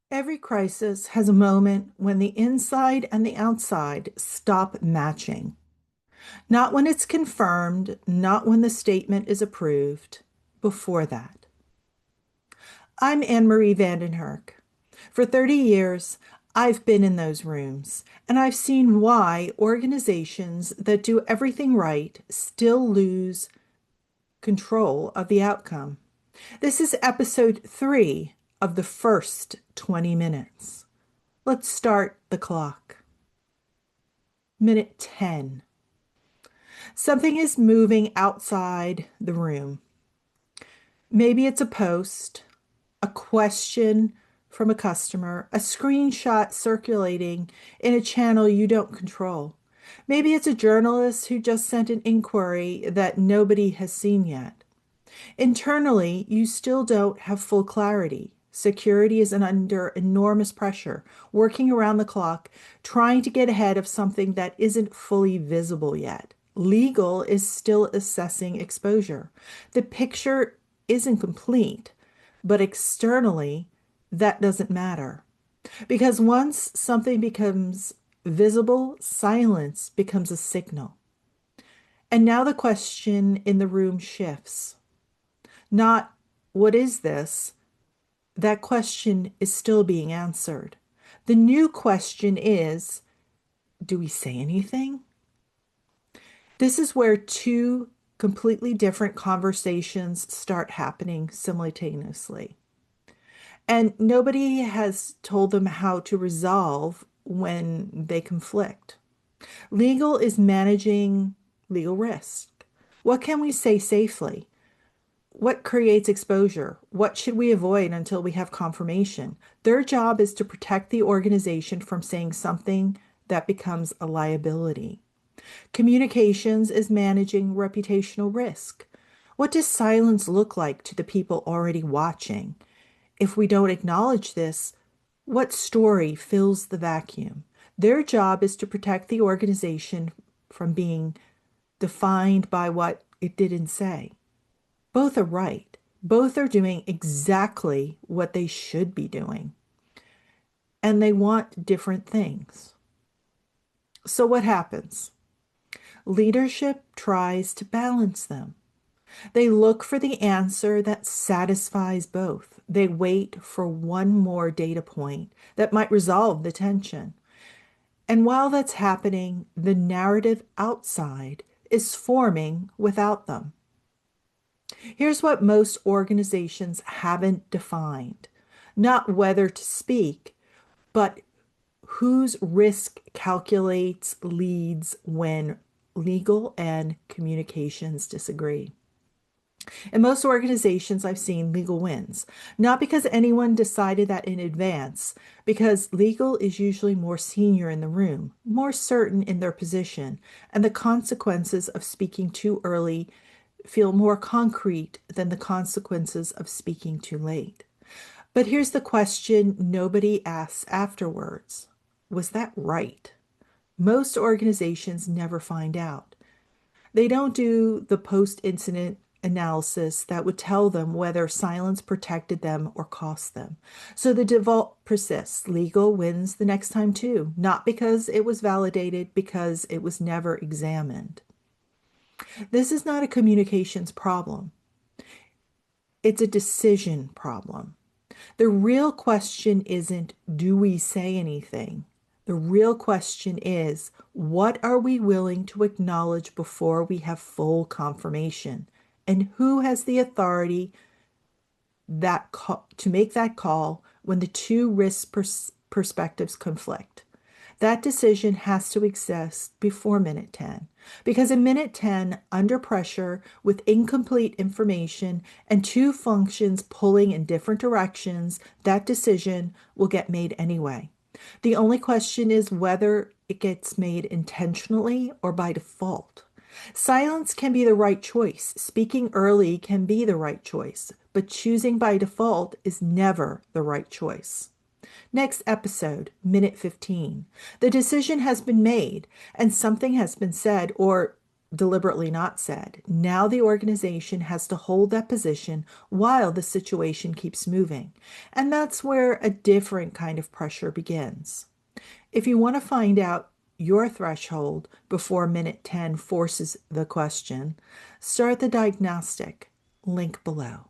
Every crisis has a moment when the inside and the outside stop matching. Not when it's confirmed, not when the statement is approved, before that. I'm Anne Marie Vanden Hurk. For 30 years, I've been in those rooms, and I've seen why organizations that do everything right still lose control of the outcome. This is episode 3 of the first 20 minutes. Let's start the clock. Minute 10. Something is moving outside the room. Maybe it's a post, a question from a customer, a screenshot circulating in a channel you don't control. Maybe it's a journalist who just sent an inquiry that nobody has seen yet. Internally, you still don't have full clarity. Security is under enormous pressure, working around the clock, trying to get ahead of something that isn't fully visible yet. Legal is still assessing exposure. The picture isn't complete, but externally, that doesn't matter. Because once something becomes visible, silence becomes a signal. And now the question in the room shifts. Not, what is this? That question is still being answered. The new question is, do we say anything? This is where two completely different conversations start happening simultaneously. And nobody has told them how to resolve when they conflict. Legal is managing legal risk. What can we say safely? What creates exposure? What should we avoid until we have confirmation? Their job is to protect the organization from saying something that becomes a liability. Communications is managing reputational risk. What does silence look like to the people already watching? If we don't acknowledge this, what story fills the vacuum? Their job is to protect the organization from being defined by what it didn't say. Both are right. Both are doing exactly what they should be doing. And they want different things. So what happens? Leadership tries to balance them. They look for the answer that satisfies both. They wait for one more data point that might resolve the tension. And while that's happening, the narrative outside is forming without them. Here's what most organizations haven't defined. Not whether to speak, but whose risk calculates leads when legal and communications disagree. In most organizations I've seen, legal wins, not because anyone decided that in advance, because legal is usually more senior in the room, more certain in their position, and the consequences of speaking too early feel more concrete than the consequences of speaking too late. But here's the question nobody asks afterwards. Was that right? Most organizations never find out. They don't do the post-incident analysis that would tell them whether silence protected them or cost them. So the default persists. Legal wins the next time too, not because it was validated, because it was never examined. This is not a communications problem. It's a decision problem. The real question isn't, do we say anything? The real question is, what are we willing to acknowledge before we have full confirmation? And who has the authority to make that call when the two risk perspectives conflict? That decision has to exist before minute 10. Because in minute 10, under pressure, with incomplete information and two functions pulling in different directions, that decision will get made anyway. The only question is whether it gets made intentionally or by default. Silence can be the right choice. Speaking early can be the right choice, but choosing by default is never the right choice. Next episode, minute 15. The decision has been made and something has been said, or deliberately not said. Now the organization has to hold that position while the situation keeps moving. And that's where a different kind of pressure begins. If you want to find out your threshold before minute 10 forces the question, start the diagnostic. Link below.